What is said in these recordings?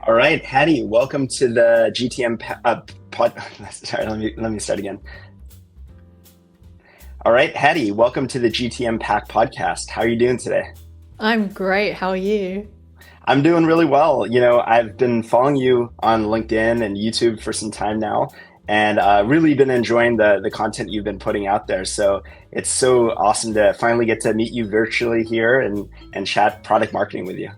All right, Hattie, welcome to the GTM pod. Sorry, let me start again. All right, Hattie, welcome to the GTM Pack podcast. How are you doing today? I'm great. How are you? I'm doing really well. I've been following you on LinkedIn and YouTube for some time now, and really been enjoying the content you've been putting out there. So it's so awesome to finally get to meet you virtually here and chat product marketing with you.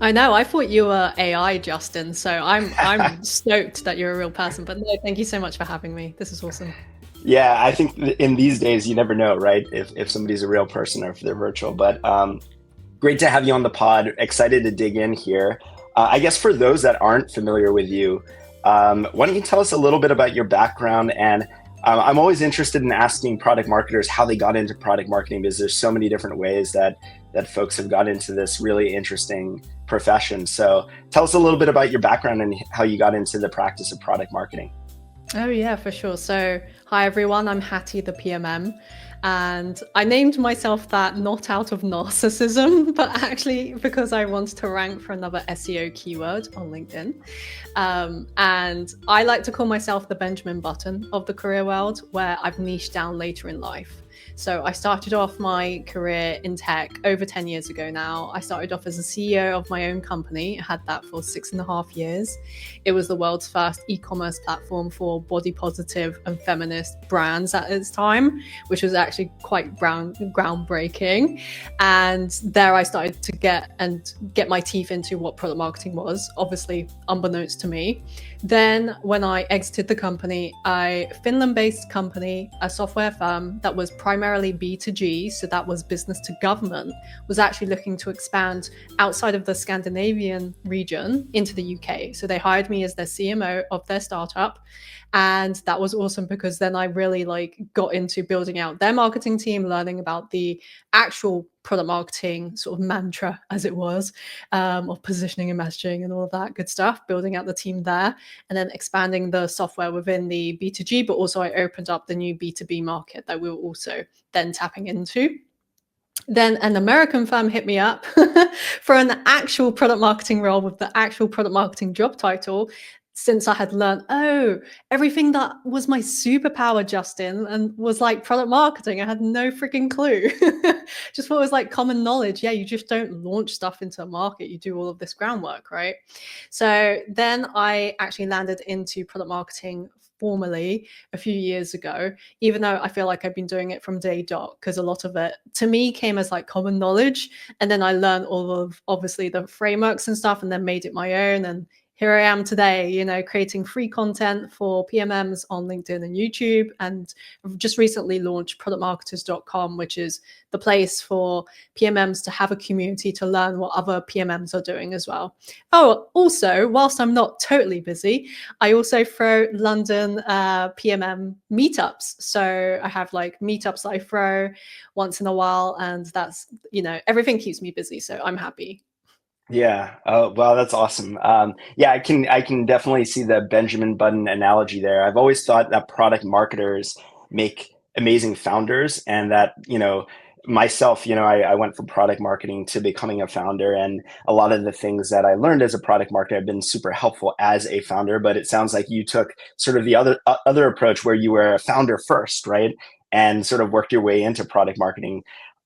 I know. I thought you were AI, Justin. So I'm stoked that you're a real person. But no, thank you so much for having me. This is awesome. Yeah, I think in these days you never know, right? If somebody's a real person or if they're virtual. But great to have you on the pod. Excited to dig in here. I guess for those that aren't familiar with you, why don't you tell us a little bit about your background? And I'm always interested in asking product marketers how they got into product marketing because there's so many different ways that folks have got into this really interesting profession. So tell us a little bit about your background and how you got into the practice of product marketing. Oh yeah, for sure. So hi everyone. I'm Hattie the PMM. And I named myself that not out of narcissism, but actually because I wanted to rank for another SEO keyword on LinkedIn. And I like to call myself the Benjamin Button of the career world, where I've niched down later in life. So I started off my career in tech over 10 years ago now. I started off as a CEO of my own company. I had that for 6.5 years. It was the world's first e-commerce platform for body positive and feminist brands at its time, which was actually quite groundbreaking. And there I started to get my teeth into what product marketing was, obviously unbeknownst to me. Then when I exited the company, a Finland-based company, a software firm that was primarily B2G, so that was business to government, was actually looking to expand outside of the Scandinavian region into the UK. So they hired me as their CMO of their startup. And that was awesome because then I really got into building out their marketing team, learning about the actual product marketing sort of mantra, as it was, of positioning and messaging and all of that good stuff, building out the team there, and then expanding the software within the B2G. But also I opened up the new B2B market that we were also then tapping into. Then an American firm hit me up for an actual product marketing role with the actual product marketing job title, since I had learned, everything that was my superpower, Justin, and was like product marketing. I had no freaking clue. Just thought it was like common knowledge. Yeah, you just don't launch stuff into a market. You do all of this groundwork, right? So then I actually landed into product marketing formally a few years ago, even though I feel like I've been doing it from day dot, because a lot of it to me came as like common knowledge. And then I learned all of obviously the frameworks and stuff and then made it my own. And here I am today, creating free content for PMMs on LinkedIn and YouTube. And I've just recently launched productmarketers.com, which is the place for PMMs to have a community to learn what other PMMs are doing as well. Oh, also, whilst I'm not totally busy, I also throw London PMM meetups. So I have like meetups that I throw once in a while, and that's, everything keeps me busy. So I'm happy. Yeah. Oh, wow, that's awesome. Yeah, I can definitely see the Benjamin Button analogy there. I've always thought that product marketers make amazing founders, and that myself, I went from product marketing to becoming a founder, and a lot of the things that I learned as a product marketer have been super helpful as a founder. But it sounds like you took sort of the other approach where you were a founder first, right? And sort of worked your way into product marketing,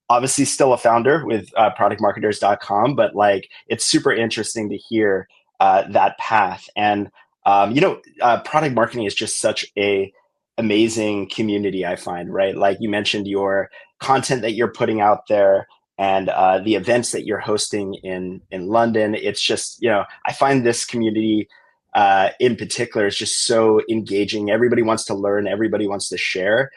obviously still a founder with productmarketers.com, but like it's super interesting to hear that path. And product marketing is just such a amazing community, I find, right? Like you mentioned, your content that you're putting out there and the events that you're hosting in London. It's just, I find this community in particular is just so engaging. Everybody wants to learn, everybody wants to share.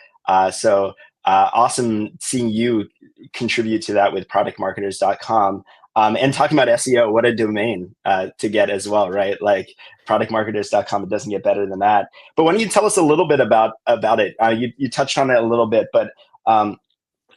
So awesome seeing you contribute to that with productmarketers.com. And talking about SEO, what a domain to get as well, right? Like productmarketers.com, it doesn't get better than that. But why don't you tell us a little bit about it? You touched on it a little bit, but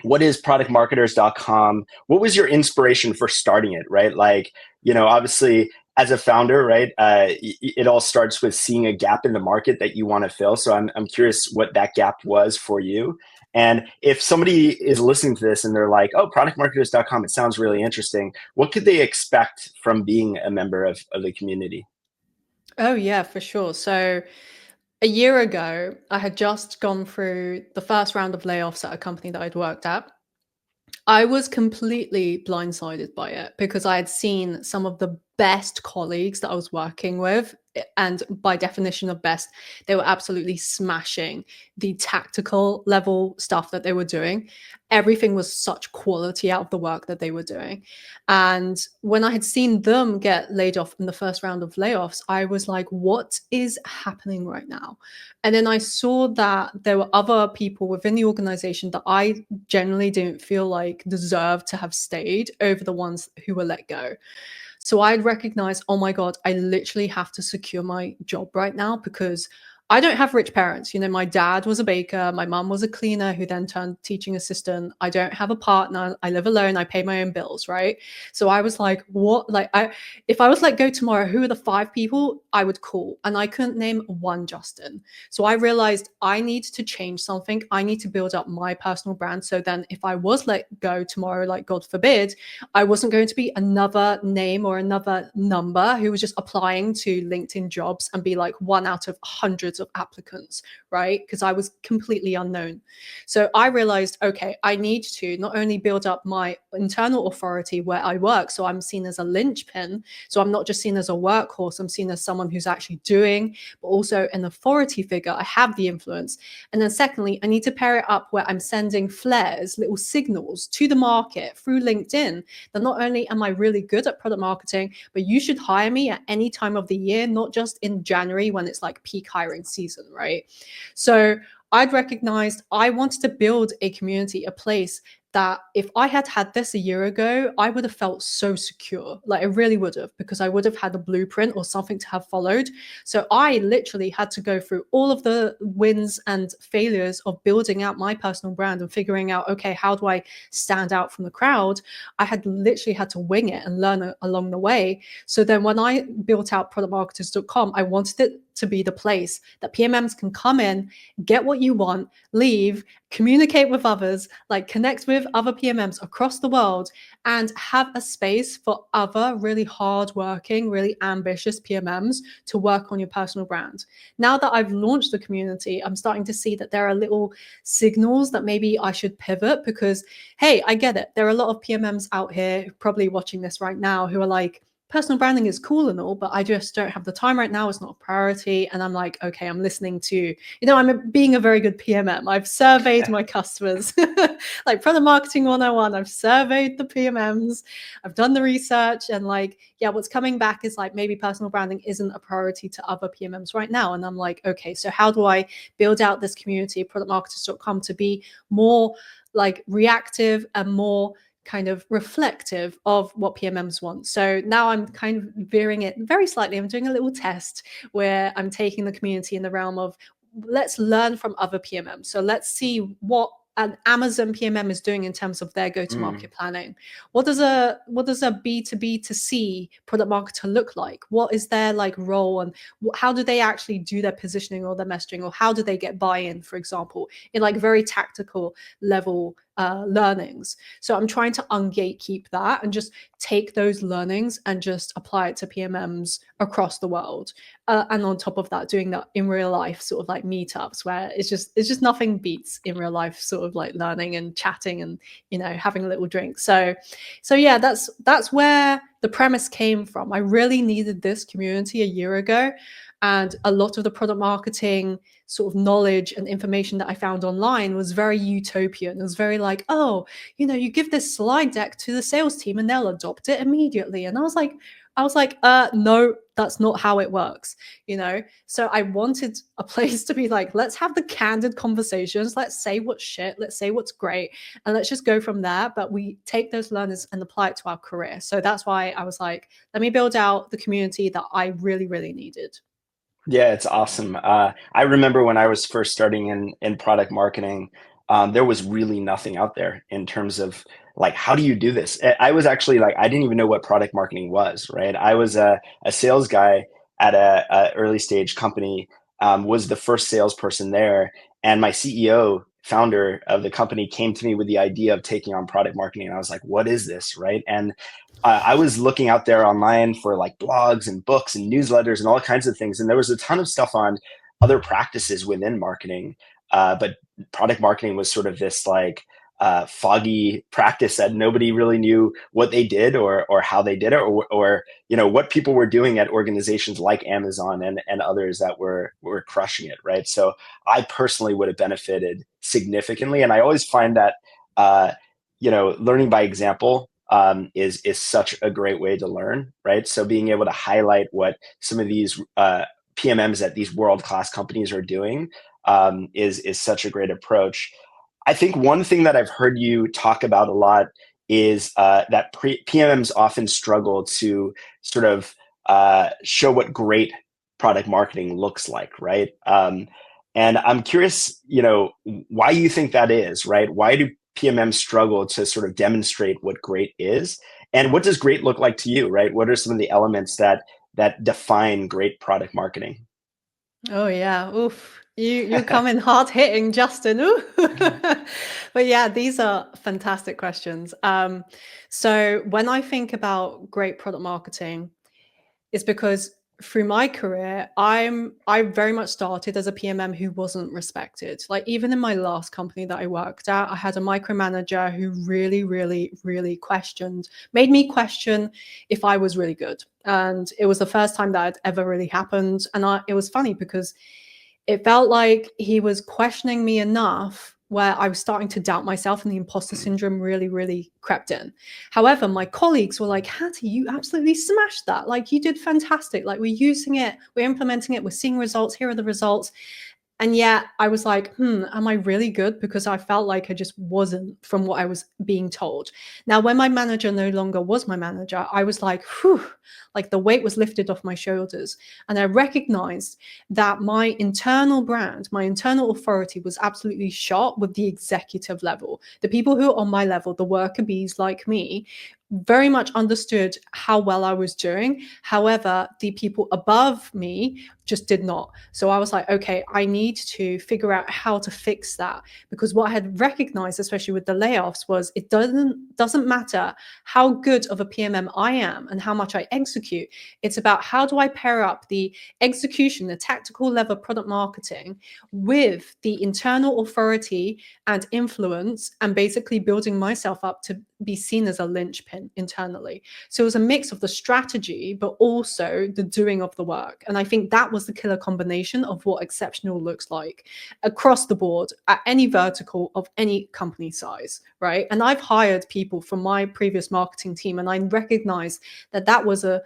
what is productmarketers.com? What was your inspiration for starting it, right? Like, obviously as a founder, right, it all starts with seeing a gap in the market that you want to fill. So I'm curious what that gap was for you. And if somebody is listening to this and they're like, oh, productmarketers.com, it sounds really interesting, what could they expect from being a member of the community? Oh, yeah, for sure. So a year ago, I had just gone through the first round of layoffs at a company that I'd worked at. I was completely blindsided by it because I had seen some of the best colleagues that I was working with. And by definition of best, they were absolutely smashing the tactical level stuff that they were doing. Everything was such quality out of the work that they were doing. And when I had seen them get laid off in the first round of layoffs, I was like, what is happening right now? And then I saw that there were other people within the organization that I generally didn't feel like deserved to have stayed over the ones who were let go. So I'd recognize, oh my God, I literally have to secure my job right now because I don't have rich parents. You know, my dad was a baker, my mom was a cleaner who then turned teaching assistant. I don't have a partner. I live alone. I pay my own bills, right? So I was like, what? Like, if I was let go tomorrow, who are the five people I would call? And I couldn't name one Justin. So I realized I need to change something. I need to build up my personal brand. So then if I was let go tomorrow, like God forbid, I wasn't going to be another name or another number who was just applying to LinkedIn jobs and be like one out of hundreds of applicants, right? Because I was completely unknown. So I realized, okay, I need to not only build up my internal authority where I work, so I'm seen as a linchpin. So I'm not just seen as a workhorse, I'm seen as someone who's actually doing, but also an authority figure. I have the influence. And then secondly, I need to pair it up where I'm sending flares, little signals to the market through LinkedIn that not only am I really good at product marketing, but you should hire me at any time of the year, not just in January when it's like peak hiring season, right? So I'd recognized I wanted to build a community, a place that if I had had this a year ago, I would have felt so secure. Like I really would have, because I would have had a blueprint or something to have followed. So I literally had to go through all of the wins and failures of building out my personal brand and figuring out, okay, how do I stand out from the crowd? I had literally had to wing it and learn along the way. So then when I built out productmarketers.com, I wanted it to be the place that PMMs can come in, get what you want, leave, communicate with others, like connect with other PMMs across the world, and have a space for other really hardworking, really ambitious PMMs to work on your personal brand. Now that I've launched the community, I'm starting to see that there are little signals that maybe I should pivot because, hey, I get it. There are a lot of PMMs out here probably watching this right now who are like, personal branding is cool and all, but I just don't have the time right now. It's not a priority. And I'm like, okay, I'm listening to, being a very good PMM. I've surveyed my customers, like product marketing 101. I've surveyed the PMMs. I've done the research and like, yeah, what's coming back is like maybe personal branding isn't a priority to other PMMs right now. And I'm like, okay, so how do I build out this community, productmarketers.com, to be more like reactive and more kind of reflective of what PMMs want. So now I'm kind of veering it very slightly. I'm doing a little test where I'm taking the community in the realm of let's learn from other PMMs. So let's see what an Amazon PMM is doing in terms of their go-to-market planning. What does a B2B to C product marketer look like? What is their like role and how do they actually do their positioning or their messaging, or how do they get buy-in, for example, in like very tactical level learnings. So I'm trying to ungatekeep that and just take those learnings and just apply it to PMMs across the world. And on top of that, doing that in real life, sort of like meetups where it's just nothing beats in real life, sort of like learning and chatting and having a little drink. So yeah, that's where the premise came from. I really needed this community a year ago. And a lot of the product marketing sort of knowledge and information that I found online was very utopian. It was very like, oh, you give this slide deck to the sales team and they'll adopt it immediately. And I was like, no, that's not how it works. So I wanted a place to be like, let's have the candid conversations. Let's say what's shit. Let's say what's great. And let's just go from there. But we take those learners and apply it to our career. So that's why I was like, let me build out the community that I really, really needed. Yeah, it's awesome. I remember when I was first starting in product marketing, there was really nothing out there in terms of like, how do you do this? I was actually like, I didn't even know what product marketing was, right? I was a sales guy at a early stage company, was the first salesperson there, and my CEO founder of the company came to me with the idea of taking on product marketing. And I was like, what is this? Right. And I was looking out there online for like blogs and books and newsletters and all kinds of things. And there was a ton of stuff on other practices within marketing. But product marketing was sort of this like foggy practice that nobody really knew what they did or how they did it or what people were doing at organizations like Amazon and others that were crushing it, right? So I personally would have benefited significantly, and I always find that learning by example is such a great way to learn, right? So being able to highlight what some of these PMMs at these world class companies are doing is such a great approach. I think one thing that I've heard you talk about a lot is that PMMs often struggle to sort of show what great product marketing looks like, right? And I'm curious, why you think that is, right? Why do PMMs struggle to sort of demonstrate what great is, and what does great look like to you, right? What are some of the elements that define great product marketing? Oh yeah, oof. You come in hard hitting, Justin. Ooh. But yeah, these are fantastic questions. So when I think about great product marketing, it's because through my career, I very much started as a PMM who wasn't respected. Like even in my last company that I worked at, I had a micromanager who really, really, really made me question if I was really good. And it was the first time that had ever really happened. And it was funny because it felt like he was questioning me enough where I was starting to doubt myself and the imposter syndrome really, really crept in. However, my colleagues were like, Hattie, you absolutely smashed that. Like you did fantastic. Like we're using it, we're implementing it, we're seeing results. Here are the results. And yet I was like, am I really good? Because I felt like I just wasn't from what I was being told. Now, when my manager no longer was my manager, I was like, whew, like the weight was lifted off my shoulders. And I recognized that my internal brand, my internal authority was absolutely shot with the executive level. The people who are on my level, the worker bees like me, very much understood how well I was doing. However, the people above me just did not. So I was like, okay, I need to figure out how to fix that, because what I had recognized, especially with the layoffs, was it doesn't matter how good of a PMM I am and how much I execute. It's about how do I pair up the execution, the tactical level product marketing with the internal authority and influence, and basically building myself up to be seen as a linchpin internally. So it was a mix of the strategy, but also the doing of the work. And I think that was the killer combination of what exceptional looks like across the board at any vertical of any company size, right? And I've hired people from my previous marketing team, and I recognized that that was a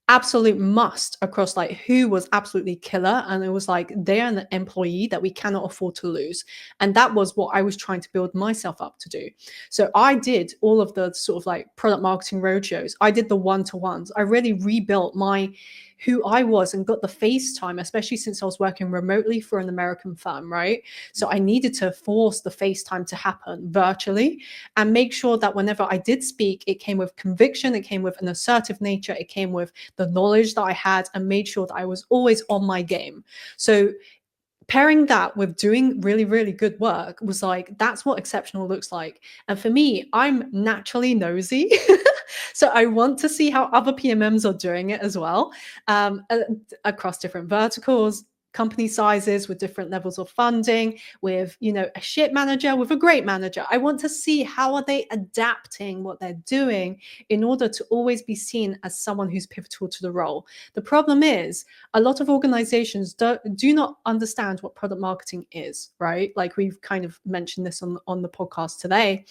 absolute must across like who was absolutely killer, and it was like they're an employee that we cannot afford to lose. And that was what I was trying to build myself up to do. So I did all of the sort of like product marketing roadshows, I did the one-to-ones, I really rebuilt my who I was and got the face time, especially since I was working remotely for an American firm, right? So I needed to force the face time to happen virtually and make sure that whenever I did speak, it came with conviction, it came with an assertive nature, it came with the knowledge that I had, and made sure that I was always on my game. So pairing that with doing really, really good work was like, that's what exceptional looks like. And for me, I'm naturally nosy. So I want to see how other PMMs are doing it as well, across different verticals, company sizes, with different levels of funding, with a shit manager, with a great manager. I want to see how are they adapting what they're doing in order to always be seen as someone who's pivotal to the role. The problem is a lot of organizations do not understand what product marketing is, right? Like we've kind of mentioned this on the podcast today.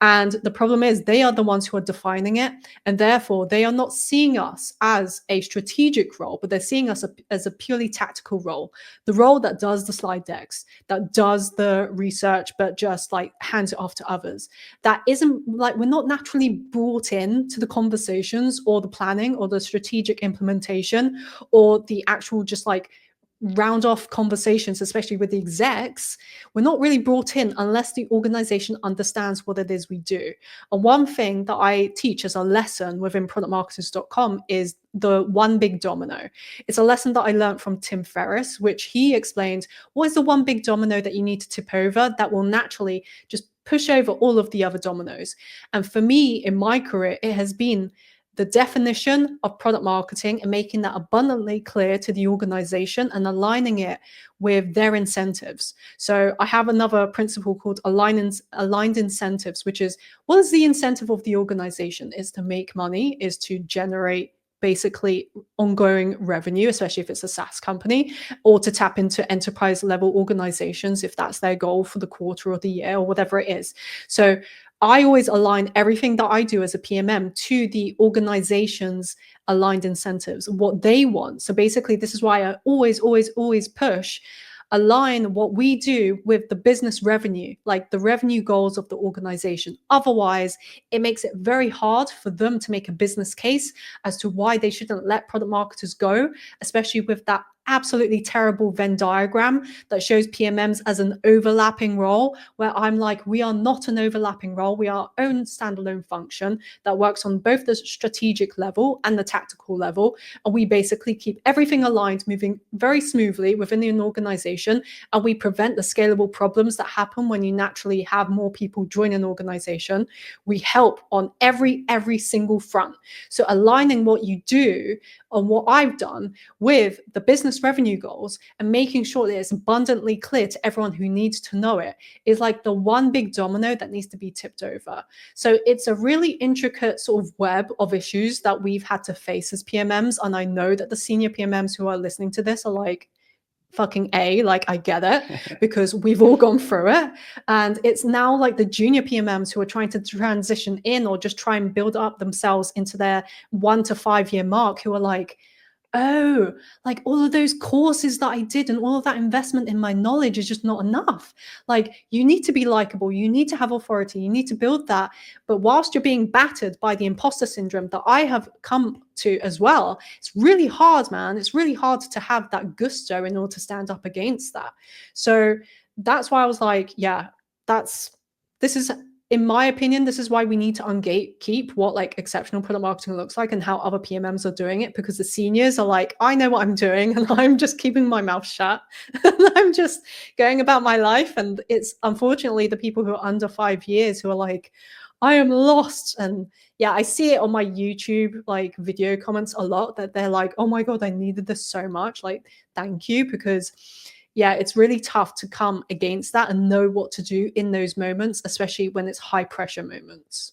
And the problem is they are the ones who are defining it. And therefore, they are not seeing us as a strategic role, but they're seeing us as a purely tactical role. The role that does the slide decks, that does the research, but just like hands it off to others. That isn't like, we're not naturally brought in to the conversations or the planning or the strategic implementation or the actual just like round off conversations, especially with the execs, we're not really brought in unless the organization understands what it is we do. And one thing that I teach as a lesson within productmarketers.com is the one big domino. It's a lesson that I learned from Tim Ferriss, which he explained what is the one big domino that you need to tip over that will naturally just push over all of the other dominoes. And for me, in my career, it has been the definition of product marketing and making that abundantly clear to the organization and aligning it with their incentives. So I have another principle called aligned incentives, which is what is the incentive of the organization? Is to make money, is to generate basically ongoing revenue, especially if it's a SaaS company, or to tap into enterprise level organizations if that's their goal for the quarter or the year or whatever it is. So I always align everything that I do as a PMM to the organization's aligned incentives, what they want. So basically, this is why I always push align what we do with the business revenue, like the revenue goals of the organization. Otherwise, it makes it very hard for them to make a business case as to why they shouldn't let product marketers go, especially with that absolutely terrible Venn diagram that shows PMMs as an overlapping role, where I'm like, we are not an overlapping role. We are our own standalone function that works on both the strategic level and the tactical level. And we basically keep everything aligned, moving very smoothly within an organization. And we prevent the scalable problems that happen when you naturally have more people join an organization. We help on every single front. So aligning what you do on what I've done with the business revenue goals and making sure that it's abundantly clear to everyone who needs to know it is like the one big domino that needs to be tipped over. So it's a really intricate sort of web of issues that we've had to face as PMMs. And I know that the senior PMMs who are listening to this are like, fucking A, like I get it, because we've all gone through it. And it's now like the junior PMMs who are trying to transition in or just try and build up themselves into their 1 to 5 year mark who are like, oh, like all of those courses that I did and all of that investment in my knowledge is just not enough. Like you need to be likable, you need to have authority, you need to build that. But whilst you're being battered by the imposter syndrome that I have come to as well, it's really hard, man. It's really hard to have that gusto in order to stand up against that. So that's why I was like, yeah, this is, in my opinion, this is why we need to ungatekeep what like exceptional product marketing looks like and how other PMMs are doing it, because the seniors are like, I know what I'm doing and I'm just keeping my mouth shut and I'm just going about my life. And it's unfortunately the people who are under 5 years who are like, I am lost. And yeah, I see it on my YouTube like video comments a lot that they're like, oh my God, I needed this so much. Like, thank you, because yeah, it's really tough to come against that and know what to do in those moments, especially when it's high pressure moments.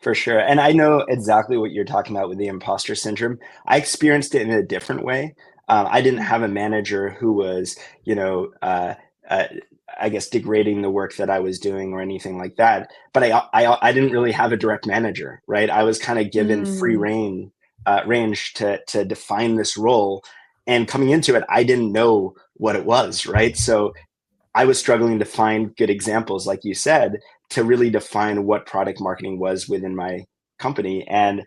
For sure. And I know exactly what you're talking about with the imposter syndrome. I experienced it in a different way. I didn't have a manager who was, you know, uh, I guess degrading the work that I was doing or anything like that. But I didn't really have a direct manager, right? I was kind of given free range to define this role. And coming into it, I didn't know what it was, right? So I was struggling to find good examples, like you said, to really define what product marketing was within my company. And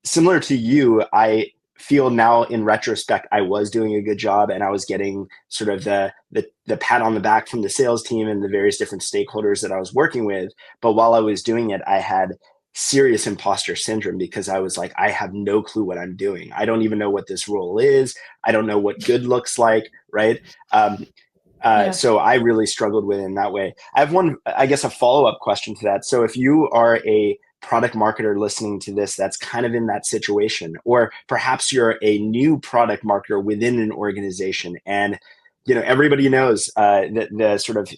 similar to you, I feel now in retrospect, I was doing a good job and I was getting sort of the pat on the back from the sales team and the various different stakeholders that I was working with. But while I was doing it, I had serious imposter syndrome because I was like, I have no clue what I'm doing. I don't even know what this role is. I don't know what good looks like, right? Yeah. So I really struggled with it in that way. I have one, I guess, a follow-up question to that. So if you are a product marketer listening to this that's kind of in that situation, or perhaps you're a new product marketer within an organization, and you know everybody knows the sort of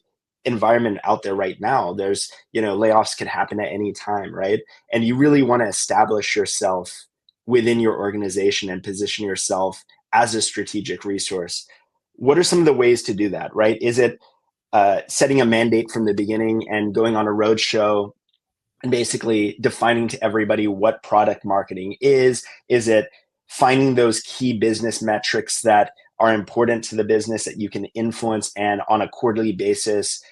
environment out there right now. There's layoffs could happen at any time, right? And you really want to establish yourself within your organization and position yourself as a strategic resource. What are some of the ways to do that, right? Is it setting a mandate from the beginning and going on a road show and basically defining to everybody what product marketing is? Is it finding those key business metrics that are important to the business that you can influence and on a quarterly basis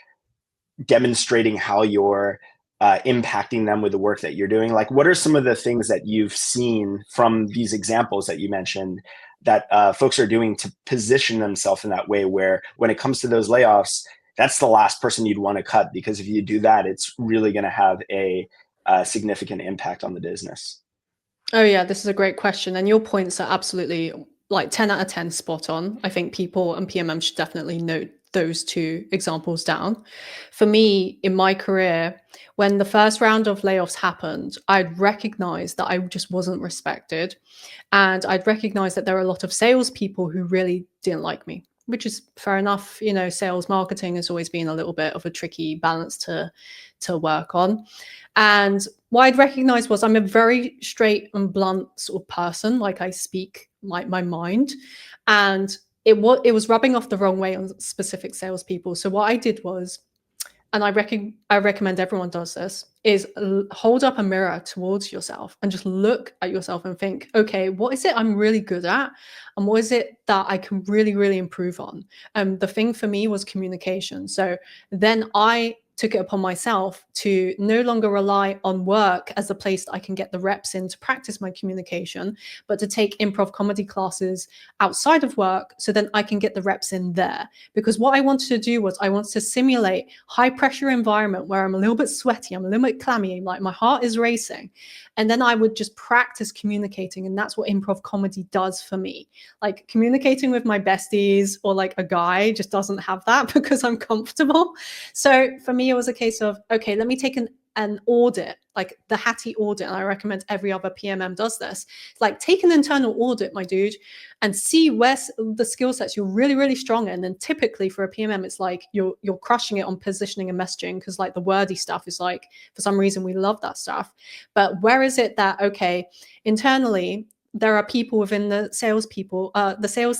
demonstrating how you're impacting them with the work that you're doing? Like, what are some of the things that you've seen from these examples that you mentioned that folks are doing to position themselves in that way, where when it comes to those layoffs, that's the last person you'd want to cut, because if you do that, it's really going to have a significant impact on the business. Oh yeah, this is a great question, and your points are absolutely like 10 out of 10 spot on. I think people and PMM should definitely note those two examples down. For me, in my career, when the first round of layoffs happened, I'd recognized that I just wasn't respected. And I'd recognized that there were a lot of salespeople who really didn't like me, which is fair enough. You know, sales marketing has always been a little bit of a tricky balance to work on. And what I'd recognized was I'm a very straight and blunt sort of person. Like I speak my mind. And it was rubbing off the wrong way on specific salespeople. So what I did was, and I recommend everyone does this, is hold up a mirror towards yourself and just look at yourself and think, okay, what is it I'm really good at? And what is it that I can really, really improve on? The thing for me was communication. So then I took it upon myself to no longer rely on work as a place that I can get the reps in to practice my communication, but to take improv comedy classes outside of work so then I can get the reps in there. Because what I wanted to do was I wanted to simulate high pressure environment where I'm a little bit sweaty, I'm a little bit clammy, like my heart is racing. And then I would just practice communicating. And that's what improv comedy does for me. Like communicating with my besties or like a guy just doesn't have that because I'm comfortable. So for me, it was a case of, okay, let me take an audit, like the Hattie audit. And I recommend every other PMM does this. Like take an internal audit, my dude, and see where the skill sets you're really, really strong in. And typically for a PMM, it's like you're crushing it on positioning and messaging, because like the wordy stuff is like, for some reason, we love that stuff. But where is it that, okay, internally, there are people within the sales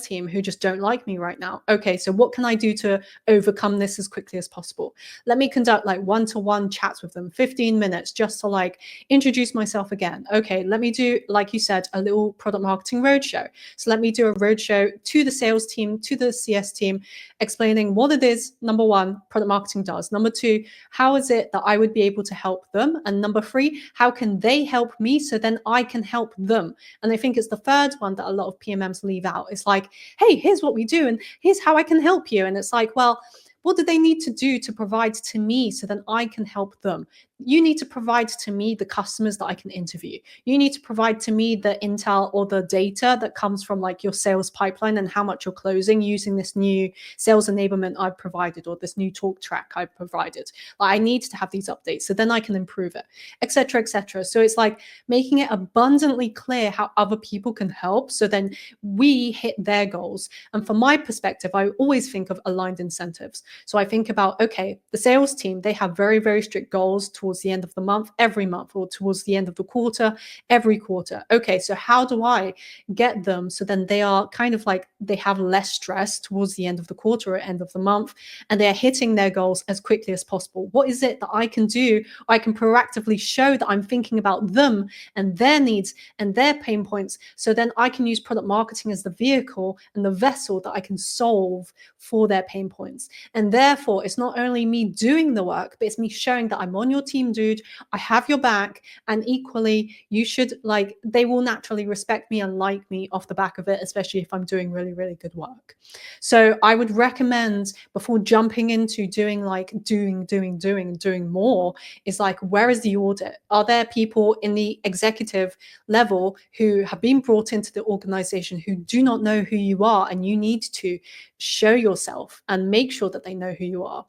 team who just don't like me right now. Okay, so what can I do to overcome this as quickly as possible? Let me conduct like one-to-one chats with them, 15 minutes, just to like introduce myself again. Okay, let me do, like you said, a little product marketing roadshow. So let me do a roadshow to the sales team, to the CS team, explaining what it is, number one, product marketing does. Number two, how is it that I would be able to help them? And number three, how can they help me so then I can help them? And I think it's the third one that a lot of PMMs leave out. It's like, hey, here's what we do and here's how I can help you. And it's like, well, what do they need to do to provide to me so then I can help them? You need to provide to me the customers that I can interview. You need to provide to me the intel or the data that comes from like your sales pipeline and how much you're closing using this new sales enablement I've provided or this new talk track I've provided. Like, I need to have these updates so then I can improve it, etc., etc. So it's like making it abundantly clear how other people can help so then we hit their goals. And from my perspective, I always think of aligned incentives. So I think about, okay, the sales team, they have very, very strict goals towards the end of the month, every month, or towards the end of the quarter, every quarter. Okay, so how do I get them so then they are kind of like they have less stress towards the end of the quarter or end of the month, and they are hitting their goals as quickly as possible? What is it that I can do? I can proactively show that I'm thinking about them and their needs and their pain points. So then I can use product marketing as the vehicle and the vessel that I can solve for their pain points. And therefore, it's not only me doing the work, but it's me showing that I'm on your team, dude. I have your back. And equally, you should like, they will naturally respect me and like me off the back of it, especially if I'm doing really, really good work. So I would recommend before jumping into doing doing more, is like, where is the audit? Are there people in the executive level who have been brought into the organization who do not know who you are, and you need to show yourself and make sure that they know who you are?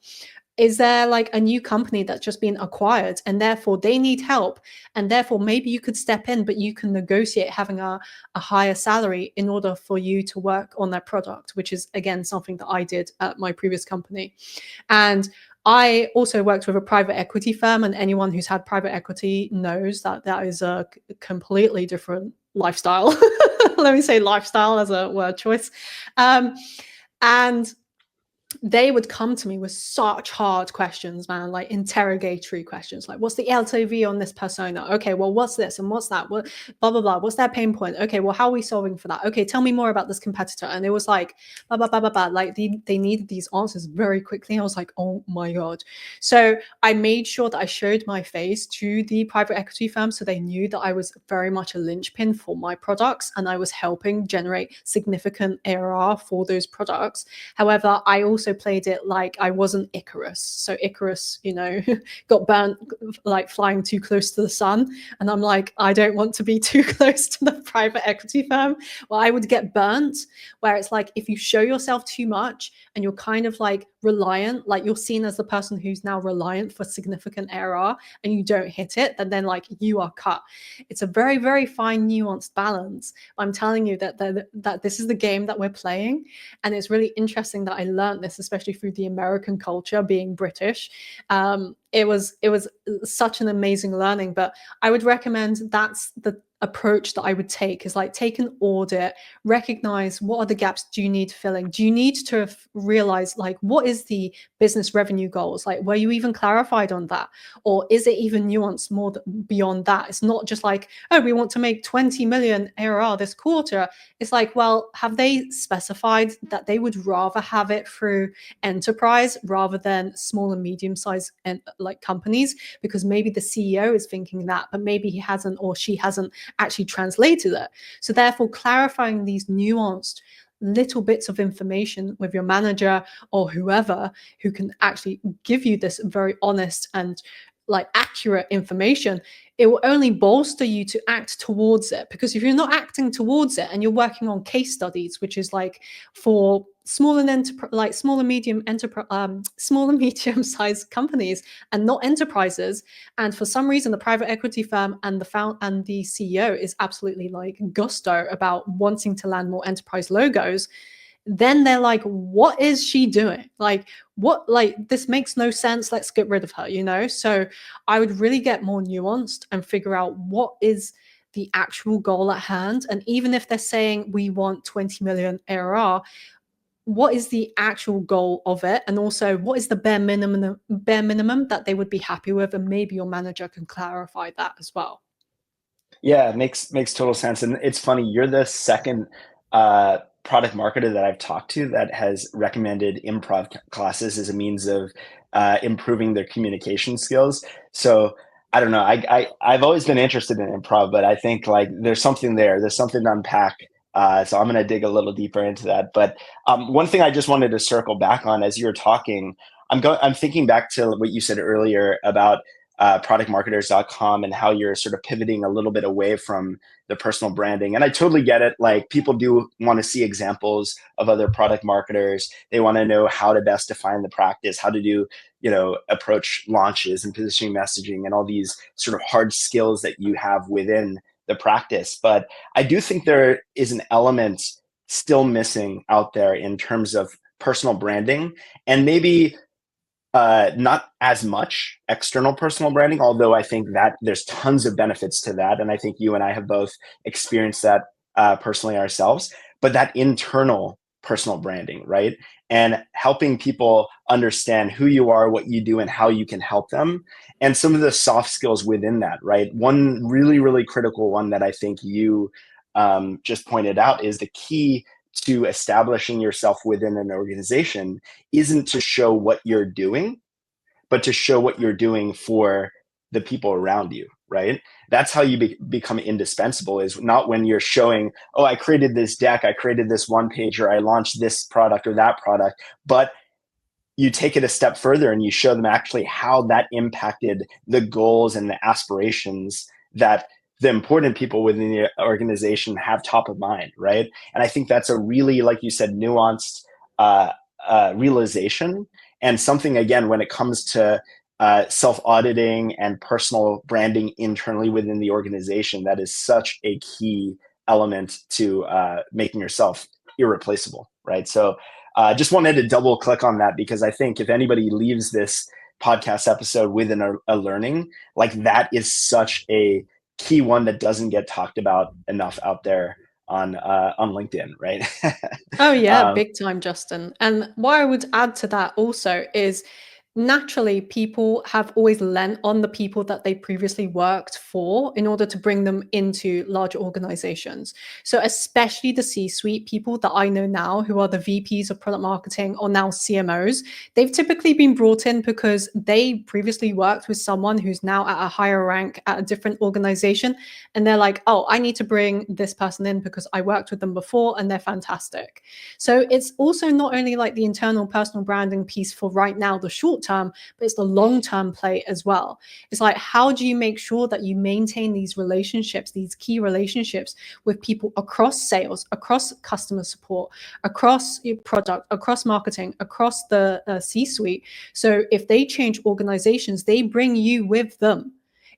Is there like a new company that's just been acquired and therefore they need help, and therefore maybe you could step in, but you can negotiate having a higher salary in order for you to work on their product, which is again something that I did at my previous company. And I also worked with a private equity firm, and anyone who's had private equity knows that that is a completely different lifestyle. Let me say lifestyle as a word choice. And they would come to me with such hard questions, man, like interrogatory questions, like what's the LTV on this persona? Okay, well, what's this and what's that? What blah blah blah? What's their pain point? Okay, well, how are we solving for that? Okay, tell me more about this competitor. And it was like blah blah blah blah blah. Like they needed these answers very quickly. I was like, oh my god. So I made sure that I showed my face to the private equity firm so they knew that I was very much a linchpin for my products and I was helping generate significant ARR for those products. However, I also played it like I wasn't Icarus. So Icarus, got burnt like flying too close to the sun. And I'm like, I don't want to be too close to the private equity firm. Well, I would get burnt, where it's like if you show yourself too much and you're kind of like reliant, like you're seen as the person who's now reliant for significant ARR and you don't hit it, then like you are cut. It's a very, very fine, nuanced balance. I'm telling you that this is the game that we're playing. And it's really interesting that I learned this, especially through the American culture, being British. It was such an amazing learning. But I would recommend that's the approach that I would take, is like take an audit, recognize what are the gaps do you need filling. Do you need to realize like what is the business revenue goals, like were you even clarified on that, or is it even nuanced more beyond that? It's not just like, oh, we want to make 20 million ARR this quarter. It's like, well, have they specified that they would rather have it through enterprise rather than small and medium sized like companies? Because maybe the CEO is thinking that, but maybe he hasn't or she hasn't actually translated it. So therefore, clarifying these nuanced little bits of information with your manager or whoever who can actually give you this very honest and like accurate information, it will only bolster you to act towards it. Because if you're not acting towards it and you're working on case studies, which is like for small and medium sized companies and not enterprises, and for some reason the private equity firm and the CEO is absolutely like gusto about wanting to land more enterprise logos, then they're like, what is she doing? Like, what, like, this makes no sense. Let's get rid of her. So I would really get more nuanced and figure out what is the actual goal at hand. And even if they're saying we want 20 million ARR, what is the actual goal of it? And also, what is the bare minimum that they would be happy with? And maybe your manager can clarify that as well. Yeah, it makes total sense. And it's funny, you're the second product marketer that I've talked to that has recommended improv classes as a means of improving their communication skills. So I don't know. I've always been interested in improv, but I think like there's something there. There's something to unpack. So I'm going to dig a little deeper into that. But one thing I just wanted to circle back on as you were talking, I'm thinking back to what you said earlier about productmarketers.com and how you're sort of pivoting a little bit away from the personal branding. And I totally get it. Like people do want to see examples of other product marketers. They want to know how to best define the practice, how to do, approach launches and positioning messaging and all these sort of hard skills that you have within the practice. But I do think there is an element still missing out there in terms of personal branding, and maybe not as much external personal branding, although I think that there's tons of benefits to that. And I think you and I have both experienced that personally ourselves, but that internal personal branding, right? And helping people understand who you are, what you do, and how you can help them. And some of the soft skills within that, right? One really, really critical one that I think you just pointed out is the key to establishing yourself within an organization isn't to show what you're doing, but to show what you're doing for the people around you, right? That's how you become indispensable, is not when you're showing, oh, I created this deck, I created this one page, or I launched this product or that product, but you take it a step further and you show them actually how that impacted the goals and the aspirations that the important people within the organization have top of mind, right? And I think that's a really, like you said, nuanced realization, and something, again, when it comes to self-auditing and personal branding internally within the organization, that is such a key element to making yourself irreplaceable, right? So just wanted to double click on that, because I think if anybody leaves this podcast episode with a learning, like that is such a key one that doesn't get talked about enough out there on LinkedIn, right? Oh yeah, um, big time, Justin. And what I would add to that also is naturally people have always lent on the people that they previously worked for in order to bring them into larger organizations. So especially the C-suite people that I know now who are the VPs of product marketing or now CMOs, they've typically been brought in because they previously worked with someone who's now at a higher rank at a different organization, and they're like, "Oh, I need to bring this person in because I worked with them before and they're fantastic." So it's also not only like the internal personal branding piece for right now, the short term, but it's the long term play as well. It's like, how do you make sure that you maintain these relationships, these key relationships with people across sales, across customer support, across your product, across marketing, across the C suite? So if they change organizations, they bring you with them.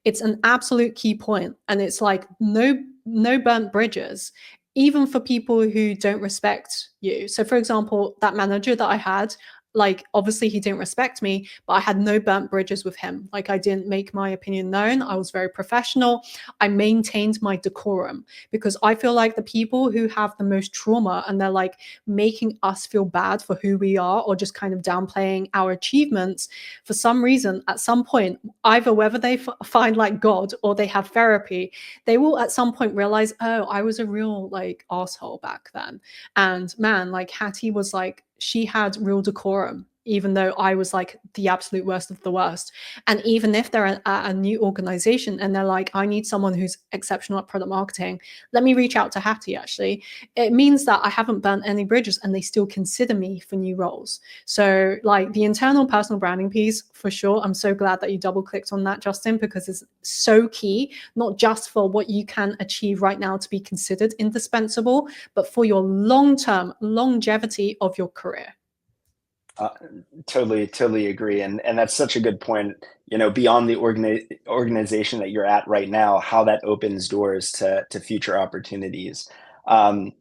It's an absolute key point, and it's like no burnt bridges, even for people who don't respect you. So, for example, that manager that I had, like, obviously he didn't respect me, but I had no burnt bridges with him. Like, I didn't make my opinion known. I was very professional. I maintained my decorum because I feel like the people who have the most trauma and they're like making us feel bad for who we are or just kind of downplaying our achievements, for some reason, at some point, either whether they find like God or they have therapy, they will at some point realize, oh, I was a real like asshole back then. And man, like Hattie was like, she had real decorum, even though I was like the absolute worst of the worst. And even if they're at a new organization and they're like, I need someone who's exceptional at product marketing, let me reach out to Hattie actually. It means that I haven't burnt any bridges and they still consider me for new roles. So, like the internal personal branding piece, for sure. I'm so glad that you double clicked on that, Justin, because it's so key, not just for what you can achieve right now to be considered indispensable, but for your long term longevity of your career. Uh, totally agree, and that's such a good point. Beyond the organization that you're at right now, how that opens doors to future opportunities. Um,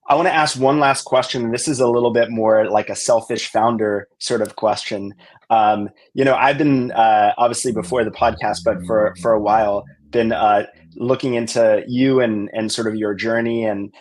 I want to ask one last question. This is a little bit more like a selfish founder sort of question. I've been obviously before the podcast, but for a while, been looking into you and sort of your journey, and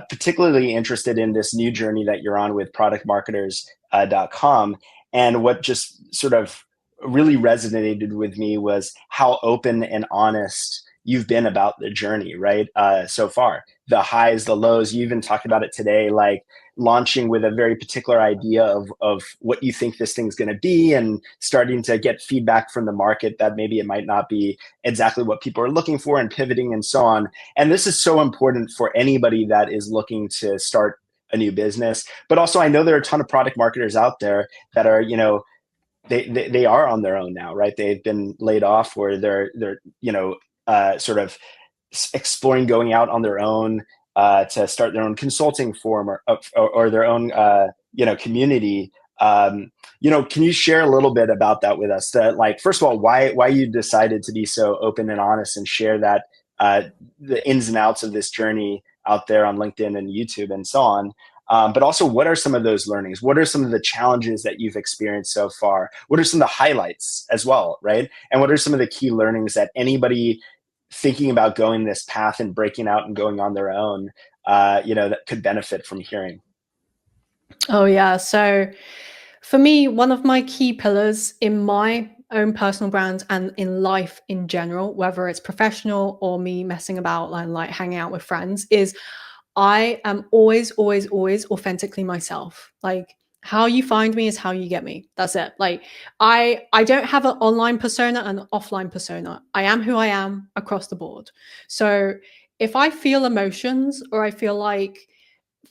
particularly interested in this new journey that you're on with productmarketers.com. And what just sort of really resonated with me was how open and honest you've been about the journey, right? So far, the highs, the lows. You even talked about it today, like launching with a very particular idea of what you think this thing's going to be, and starting to get feedback from the market that maybe it might not be exactly what people are looking for, and pivoting and so on. And this is so important for anybody that is looking to start a new business. But also, I know there are a ton of product marketers out there that are, they are on their own now, right? They've been laid off, or they're sort of exploring going out on their own to start their own consulting firm, or their own community. Can you share a little bit about that with us? That, like, first of all, why you decided to be so open and honest and share that the ins and outs of this journey out there on LinkedIn and YouTube and so on. But also, what are some of those learnings? What are some of the challenges that you've experienced so far? What are some of the highlights as well, right? And what are some of the key learnings that anybody thinking about going this path and breaking out and going on their own, that could benefit from hearing? Oh, yeah. So for me, one of my key pillars in my own personal brand and in life in general, whether it's professional or me messing about and like hanging out with friends, is I am always, always, always authentically myself. Like, how you find me is how you get me. That's it. Like, I don't have an online persona and an offline persona. I am who I am across the board. So if I feel emotions or I feel like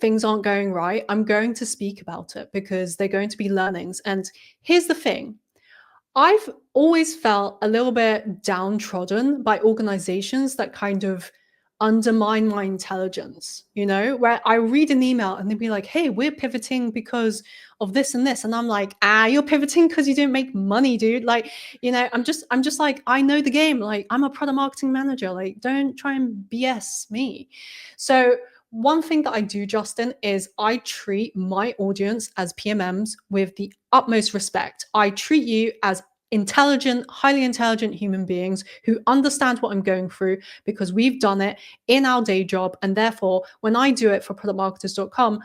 things aren't going right, I'm going to speak about it because they're going to be learnings. And here's the thing, I've always felt a little bit downtrodden by organizations that kind of undermine my intelligence, where I read an email and they'd be like, hey, we're pivoting because of this and this. And I'm like, you're pivoting because you didn't make money, dude. Like, I'm just like, I know the game. Like, I'm a product marketing manager. Like, don't try and BS me. So one thing that I do, Justin, is I treat my audience as PMMs with the utmost respect. I treat you as intelligent, highly intelligent human beings who understand what I'm going through because we've done it in our day job. And therefore, when I do it for productmarketers.com,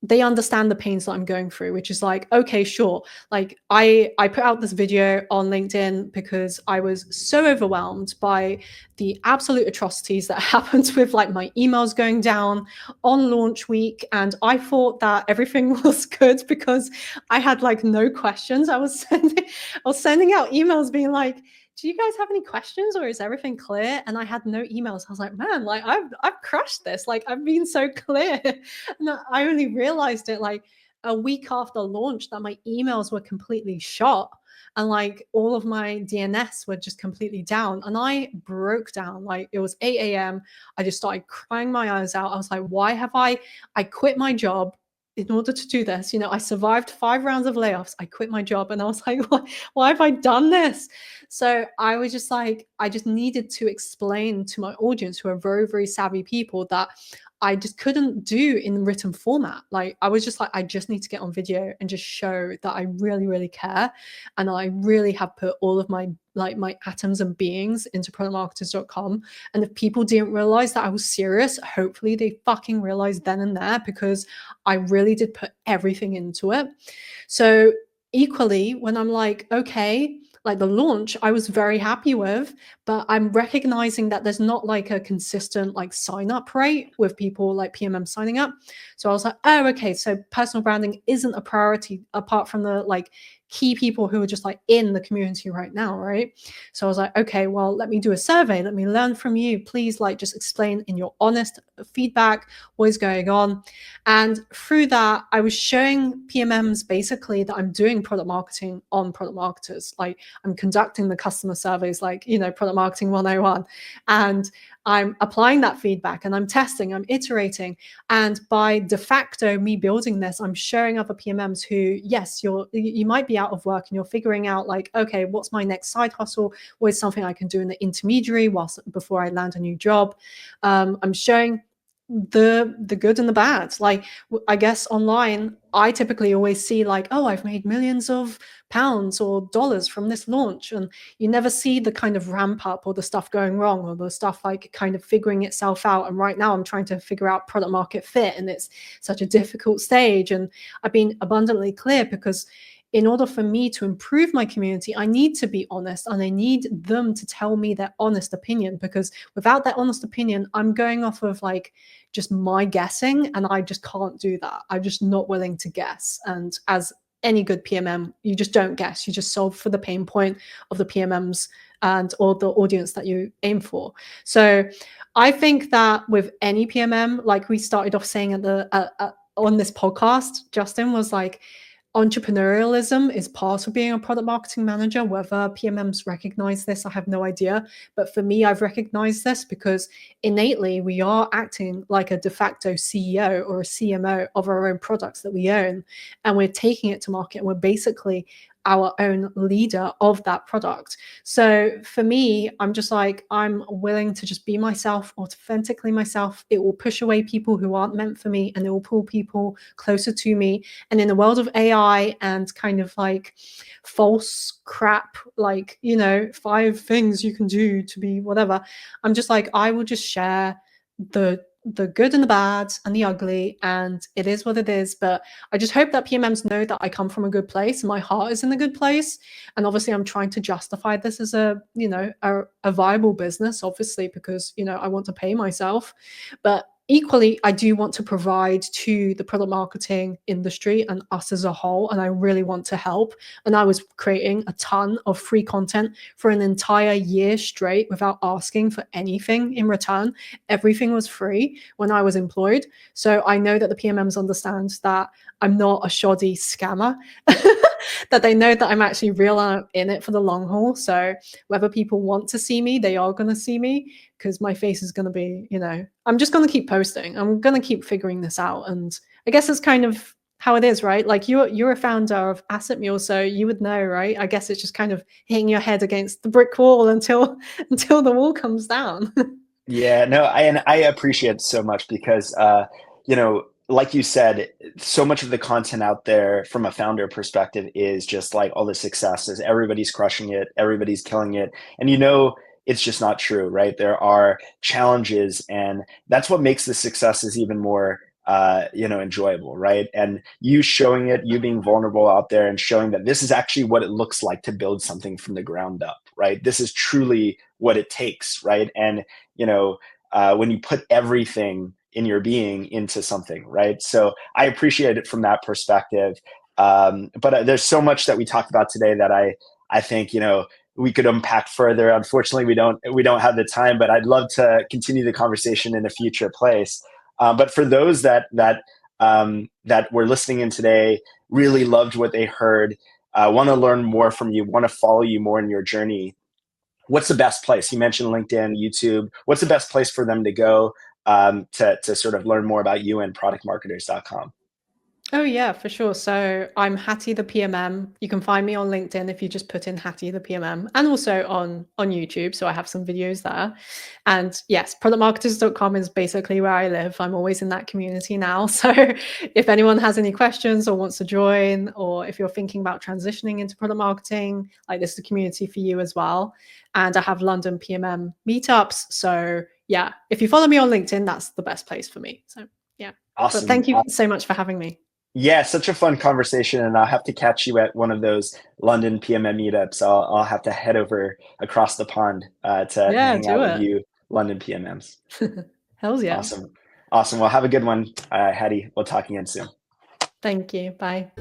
they understand the pains that I'm going through, which is like, okay, sure. Like I put out this video on LinkedIn because I was so overwhelmed by the absolute atrocities that happened with like my emails going down on launch week. And I thought that everything was good because I had like no questions. I was sending out emails being like, do you guys have any questions or is everything clear? And I had no emails. I was like, man, like I've crushed this. Like I've been so clear. And I only realized it like a week after launch that my emails were completely shot and like all of my DNS were just completely down. And I broke down. Like it was 8 a.m. I just started crying my eyes out. I was like, why have I quit my job in order to do this? You know, I survived 5 rounds of layoffs. I quit my job and I was like, why have I done this? So I was just like, I just needed to explain to my audience who are very, very savvy people that I just couldn't do in written format. Like I was just like, I just need to get on video and just show that I really, really care. And I really have put all of my like my atoms and beings into productmarketers.com. And if people didn't realize that I was serious, hopefully they fucking realized then and there because I really did put everything into it. So equally, when I'm like, okay, like the launch I was very happy with, but I'm recognizing that there's not like a consistent like sign up rate with people like PMM signing up. So I was like, oh, okay, so personal branding isn't a priority apart from the like key people who are just like in the community right now, right? So I was like, okay, well, let me do a survey, let me learn from you, please, like just explain in your honest feedback what is going on. And through that I was showing PMMs basically that I'm doing product marketing on product marketers. Like I'm conducting the customer surveys, like, you know, product marketing 101. And I'm applying that feedback and I'm testing, I'm iterating. And by de facto, me building this, I'm showing other PMMs who, yes, you might be out of work and you're figuring out like, okay, what's my next side hustle? What is something I can do in the intermediary whilst before I land a new job? I'm showing the good and the bad. Like I guess online I typically always see like, oh, I've made millions of pounds or dollars from this launch, and you never see the kind of ramp up or the stuff going wrong or the stuff like kind of figuring itself out. And right now I'm trying to figure out product market fit, and it's such a difficult stage. And I've been abundantly clear because in order for me to improve my community, I need to be honest and I need them to tell me their honest opinion, because without that honest opinion, I'm going off of like just my guessing, and I just can't do that. I'm just not willing to guess. And as any good PMM, you just don't guess. You just solve for the pain point of the PMMs and or the audience that you aim for. So I think that with any PMM, like we started off saying at the on this podcast, Justin was like, entrepreneurialism is part of being a product marketing manager. Whether PMMs recognize this, I have no idea. But for me, I've recognized this because innately we are acting like a de facto CEO or a CMO of our own products that we own. And we're taking it to market. And we're basically our own leader of that product. So for me, I'm just like, I'm willing to just be myself, authentically myself. It will push away people who aren't meant for me, and it will pull people closer to me. And in the world of AI and kind of like false crap, like, you know, 5 things you can do to be whatever, I'm just like, I will just share the good and the bad and the ugly, and it is what it is. But I just hope that PMMs know that I come from a good place, my heart is in a good place. And obviously I'm trying to justify this as a, you know, a viable business, obviously, because, you know, I want to pay myself. But equally, I do want to provide to the product marketing industry and us as a whole, and I really want to help. And I was creating a ton of free content for an entire year straight without asking for anything in return. Everything was free when I was employed. So I know that the PMMs understand that I'm not a shoddy scammer, that they know that I'm actually real and I'm in it for the long haul. So whether people want to see me, they are going to see me, because my face is going to be, you know, I'm just going to keep posting. I'm going to keep figuring this out. And I guess it's kind of how it is, right? Like you're a founder of Asset Mule, so you would know, right? I guess it's just kind of hitting your head against the brick wall until until the wall comes down. Yeah, no, and I appreciate it so much because you know, like you said, so much of the content out there from a founder perspective is just like all the successes. Everybody's crushing it, everybody's killing it. And it's just not true, right? There are challenges, and that's what makes the successes even more enjoyable, right? And you showing it, you being vulnerable out there and showing that this is actually what it looks like to build something from the ground up, right? This is truly what it takes, right? And when you put everything in your being into something, right? So I appreciate it from that perspective. But there's so much that we talked about today that I think we could unpack further. Unfortunately, we don't have the time, but I'd love to continue the conversation in a future place. But for those that were listening in today, really loved what they heard, want to learn more from you, want to follow you more in your journey, what's the best place? You mentioned LinkedIn, YouTube. What's the best place for them to go to sort of learn more about you and productmarketers.com? Oh yeah, for sure. So I'm Hattie the PMM. You can find me on LinkedIn if you just put in Hattie the PMM, and also on YouTube. So I have some videos there. And yes, productmarketers.com is basically where I live. I'm always in that community now. So if anyone has any questions or wants to join, or if you're thinking about transitioning into product marketing, like this is a community for you as well. And I have London PMM meetups. So yeah, if you follow me on LinkedIn, that's the best place for me. So yeah. But Awesome. thank you so much for having me. Yeah, such a fun conversation, and I'll have to catch you at one of those London PMM meetups. I'll have to head over across the pond to Yeah, hang out do with it. you, London PMMs. Hells yeah. Awesome, awesome. Well, have a good one, Hattie. We'll talk again soon. Thank you. Bye.